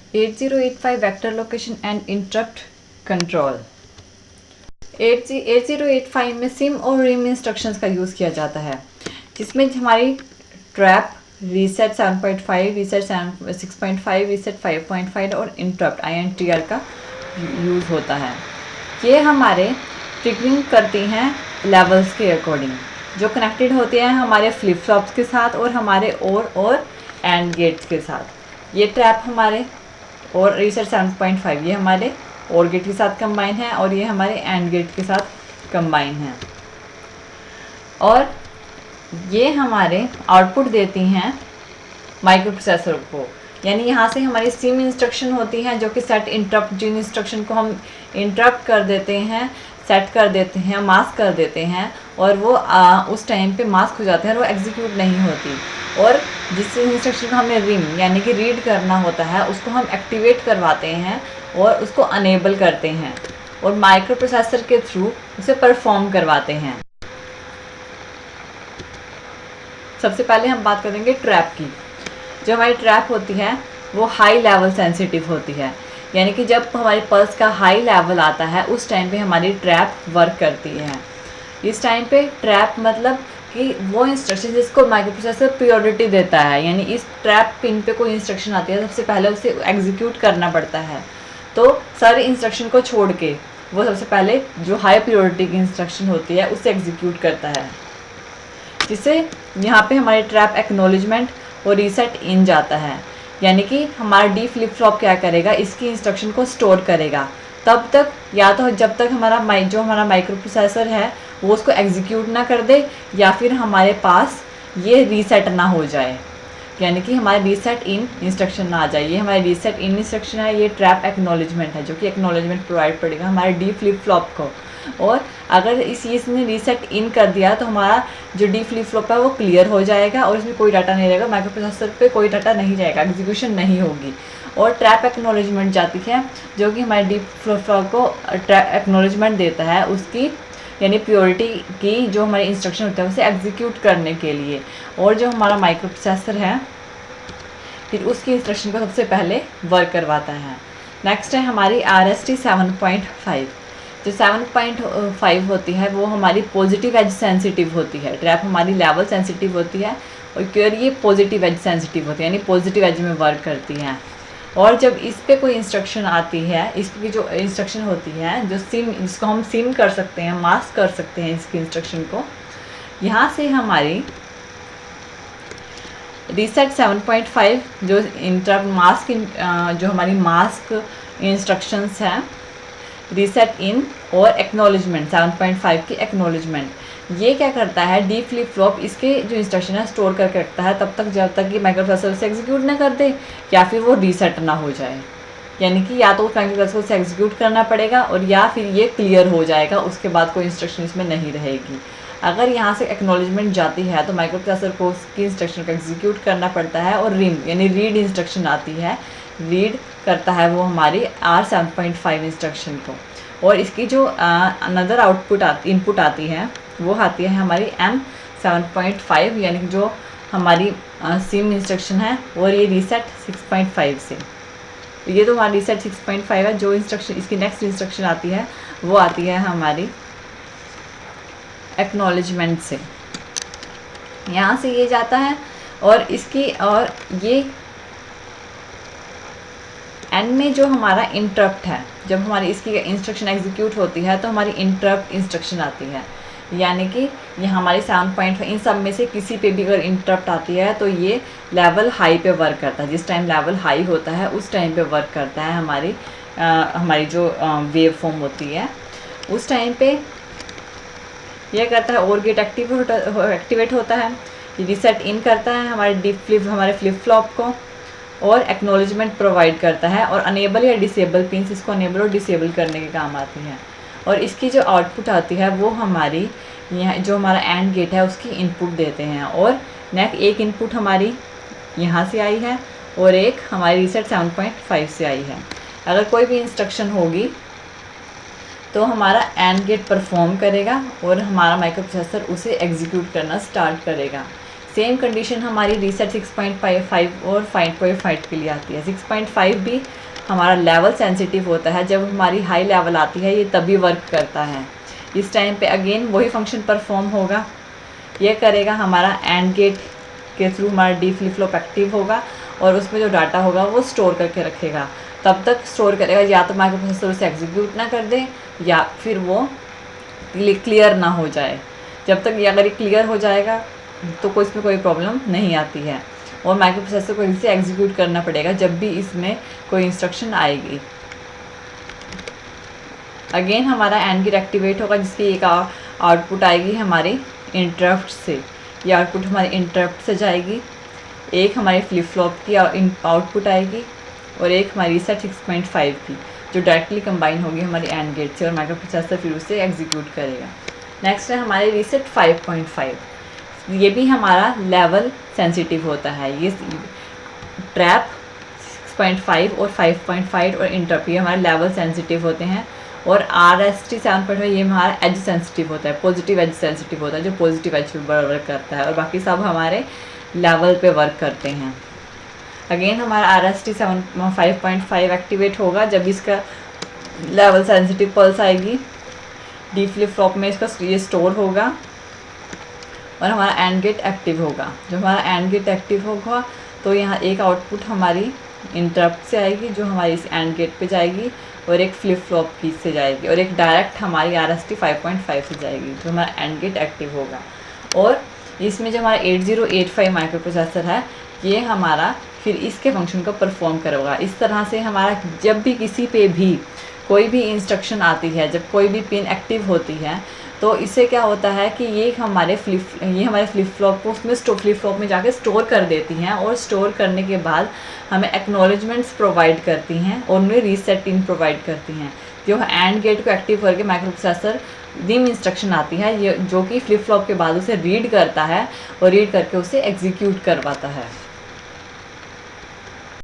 8085 vector location and interrupt control. 8085 में SIM और rim instructions का यूज़ किया जाता है, जिसमें हमारी ट्रैप, रीसेट 7.5, रीसेट 6.5, रीसेट 5.5 और इंटरप्ट INTR का यूज़ होता है। ये हमारे ट्रिगरिंग करती हैं लेवल्स के अकॉर्डिंग, जो कनेक्टेड होते हैं हमारे फ्लिप फ्लॉप्स के साथ और हमारे और एंड गेट्स के साथ। ये ट्रैप हमारे और रीसेट 7.5 ये हमारे और गेट के साथ कंबाइन है और ये हमारे एंड गेट के साथ कंबाइन है, और ये हमारे आउटपुट देती हैं माइक्रो प्रोसेसर को। यानी यहाँ से हमारी सिम इंस्ट्रक्शन होती हैं जो कि सेट इंटरप्ट, जिन इंस्ट्रक्शन को हम इंटरप्ट कर देते हैं, सेट कर देते हैं, मास्क कर देते हैं, और वो उस टाइम पे मास्क हो जाते हैं और वो एग्जीक्यूट नहीं होती। और जिस इंस्ट्रक्शन को हमें रिम यानी कि रीड करना होता है उसको हम एक्टिवेट करवाते हैं और उसको अनेबल करते हैं और माइक्रो प्रोसेसर के थ्रू उसे परफॉर्म करवाते हैं। सबसे पहले हम बात करेंगे ट्रैप की। जो हमारी ट्रैप होती है वो हाई लेवल सेंसिटिव होती है, यानी कि जब हमारी पल्स का हाई लेवल आता है उस टाइम पे हमारी ट्रैप वर्क करती है। इस टाइम पे ट्रैप मतलब कि वो इंस्ट्रक्शन जिसको माइक्रो प्रोसेसर प्रायोरिटी देता है, यानी इस ट्रैप पिन पे कोई इंस्ट्रक्शन आती है सबसे पहले उसे एग्जीक्यूट करना पड़ता है। तो सारे इंस्ट्रक्शन को छोड़ के वो सबसे पहले जो हाई प्रायोरिटी की इंस्ट्रक्शन होती है उसे एग्जीक्यूट करता है, जिससे यहाँ पे हमारी ट्रैप एक्नॉलेजमेंट और रीसेट इन जाता है। यानी कि हमारा डी फ्लिप फ्लॉप क्या करेगा, इसकी इंस्ट्रक्शन को स्टोर करेगा तब तक, या तो जब तक हमारा माइक्रो प्रोसेसर है वो उसको एग्जीक्यूट ना कर दे, या फिर हमारे पास ये रीसेट ना हो जाए, यानी कि हमारे रीसेट इन इंस्ट्रक्शन ना आ जाए। ये हमारी रीसेट इन इंस्ट्रक्शन है, ये ट्रैप एक्नॉलेजमेंट है जो कि एक्नॉलेजमेंट प्रोवाइड पड़ेगा हमारे डी फ्लिप फ्लॉप को। और अगर इसने रीसेट इन कर दिया तो हमारा जो डी फ्लिप फ्लॉप है वो क्लियर हो जाएगा और इसमें कोई डाटा नहीं रहेगा, माइक्रो प्रोसेसर पे कोई डाटा नहीं जाएगा, एग्जीक्यूशन नहीं होगी। और ट्रैप एक्नॉलेजमेंट जाती है जो कि हमारे डी फ्लिप फ्लॉप को ट्रैप एक्नॉलेजमेंट देता है उसकी, यानी प्योरिटी की जो हमारी इंस्ट्रक्शन होता है उसे एग्जीक्यूट करने के लिए। और जो हमारा माइक्रो प्रोसेसर है फिर उसकी इंस्ट्रक्शन को सबसे पहले वर्क करवाता है। नेक्स्ट है हमारी RST 7.5। जो 7.5 होती है वो हमारी पॉजिटिव एज सेंसिटिव होती है। ट्रैप हमारी लेवल सेंसिटिव होती है और क्योर ये पॉजिटिव एज सेंसिटिव होती है, यानी पॉजिटिव एज में वर्क करती है। और जब इस पे कोई इंस्ट्रक्शन आती है, इसकी जो इंस्ट्रक्शन होती है जो सिम, जिसको हम सिम कर सकते हैं, मास्क कर सकते हैं इसकी इंस्ट्रक्शन को, यहाँ से हमारी रीसेट 7.5 जो इंटरप्ट मास्क जो हमारी मास्क इंस्ट्रक्शंस हैं, रीसेट इन और एक्नॉलेजमेंट 7.5 की एक्नॉलेजमेंट, ये क्या करता है, डी फ्लिप फ्लॉप इसके जो इंस्ट्रक्शन है स्टोर करके रखता है तब तक जब तक कि माइक्रो प्रोसेसर से एग्जीक्यूट ना कर दे या फिर वो रीसेट ना हो जाए। यानी कि या तो उस माइक्रो प्रोसेसर से एग्जीक्यूट करना पड़ेगा और या फिर ये क्लियर हो जाएगा, उसके बाद कोई इंस्ट्रक्शन इसमें नहीं रहेगी। अगर यहाँ से एक्नॉलेजमेंट जाती है तो माइक्रो प्रोसेसर को उसकी इंस्ट्रक्शन को एग्जीक्यूट करना पड़ता है और रिम यानी रीड इंस्ट्रक्शन आती है, रीड करता है वो हमारी R7.5 इंस्ट्रक्शन को। और इसकी जो अनदर इनपुट आती है वो आती है हमारी M7.5, यानी कि जो हमारी सिम इंस्ट्रक्शन है, और ये रीसेट 6.5 से। ये तो हमारी रीसेट 6.5 है। जो इंस्ट्रक्शन इसकी नेक्स्ट इंस्ट्रक्शन आती है वो आती है हमारी एक्नॉलेजमेंट से। यहाँ से ये जाता है और इसकी, और ये एंड में जो हमारा इंटरप्ट है, जब हमारी इसकी इंस्ट्रक्शन एग्जीक्यूट होती है तो हमारी इंटरप्ट इंस्ट्रक्शन आती है, यानी कि ये हमारी 7.5 इन सब में से किसी पे भी अगर इंटरप्ट आती है तो ये लेवल हाई पे वर्क करता है। जिस टाइम लेवल हाई होता है उस टाइम पे वर्क करता है हमारी जो वेव फॉर्म होती है उस टाइम पे यह करता है। और गेट एक्टिवेट होता है, ये रीसेट इन करता है हमारे फ्लिप फ्लॉप को और एक्नॉलेजमेंट प्रोवाइड करता है, और अनेबल या डिसेबल पिंस इसको अनेबल और डिसेबल करने के काम आती हैं। और इसकी जो आउटपुट आती है वो हमारी यहाँ जो हमारा एंड गेट है उसकी इनपुट देते हैं। और एक इनपुट हमारी यहाँ से आई है और एक हमारी रीसेट 7.5 से आई है। अगर कोई भी इंस्ट्रक्शन होगी तो हमारा एंड गेट परफॉर्म करेगा और हमारा माइक्रो प्रोसेसर उसे एग्जीक्यूट करना स्टार्ट करेगा। सेम कंडीशन हमारी रीसेट 6.5 और 5.5 के लिए आती है। 6.5 भी हमारा लेवल सेंसिटिव होता है, जब हमारी हाई लेवल आती है ये तभी वर्क करता है। इस टाइम पे अगेन वही फंक्शन परफॉर्म होगा, ये करेगा हमारा एंड गेट के थ्रू हमारा डी फ्लिप फ्लॉप एक्टिव होगा और उसमें जो डाटा होगा वो स्टोर करके रखेगा। तब तक स्टोर करेगा या तो माइक्रो प्रोसेसर उसे एग्जीक्यूट ना कर दे या फिर वो क्लियर ना हो जाए। जब तक ये अगर ये क्लियर हो जाएगा तो कोई इसमें कोई प्रॉब्लम नहीं आती है और माइक्रो प्रोसेसर को इसे एग्जीक्यूट करना पड़ेगा जब भी इसमें कोई इंस्ट्रक्शन आएगी। अगेन हमारा एंड गेट एक्टिवेट होगा जिसकी एक आउटपुट आएगी हमारी इंटरप्ट से। ये आउटपुट हमारी इंटरप्ट से जाएगी, एक हमारी फ्लिप फ्लॉप की आउटपुट आएगी और एक हमारी रीसेट 6.5 की, जो डायरेक्टली कंबाइन होगी हमारी एंड गेट से और माइक्रो प्रोसेसर फिर उसे एग्जीक्यूट करेगा। नेक्स्ट है हमारे रीसेट 5.5। ये भी हमारा लेवल सेंसिटिव होता है। ये ट्रैप 6.5 और 5.5 और इंटरप्ट ये हमारे लेवल सेंसिटिव होते हैं और RST 7.5 ये हमारा एज सेंसिटिव होता है, पॉजिटिव एज सेंसिटिव होता है, जो पॉजिटिव एज पे वर्क करता है और बाकी सब हमारे लेवल पे वर्क करते हैं। अगेन हमारा RST 5.5 एक्टिवेट होगा जब इसका लेवल सेंसिटिव पल्स आएगी, डी फ्लिप फ्लॉप में इसका ये स्टोर होगा और हमारा एंड गेट एक्टिव होगा। जब हमारा एंड गेट एक्टिव होगा तो यहाँ एक आउटपुट हमारी इंटरप्ट से आएगी जो हमारी इस एंड गेट पे जाएगी और एक फ्लिप फ्लॉप की से जाएगी और एक डायरेक्ट हमारी RST 5.5 से जाएगी जो हमारा एंड गेट एक्टिव होगा। और इसमें जो हमारा 8085 माइक्रो प्रोसेसर है ये हमारा फिर इसके फंक्शन को परफॉर्म करेगा। इस तरह से हमारा जब भी किसी पे भी कोई भी इंस्ट्रक्शन आती है, जब कोई भी पिन एक्टिव होती है तो इससे क्या होता है कि ये हमारे फ्लिप फ्लॉप को उसमें फ्लिप फ्लॉप में जाके स्टोर कर देती हैं और स्टोर करने के बाद हमें एक्नॉलेजमेंट्स प्रोवाइड करती हैं और उन्हें रीसेट इन प्रोवाइड करती हैं। जो एंड गेट को एक्टिव करके माइक्रो प्रोसेसर डिम इंस्ट्रक्शन आती है ये जो कि फ्लिप फ्लॉप के बाद उसे रीड करता है और रीड करके उसे एग्जीक्यूट करवाता है।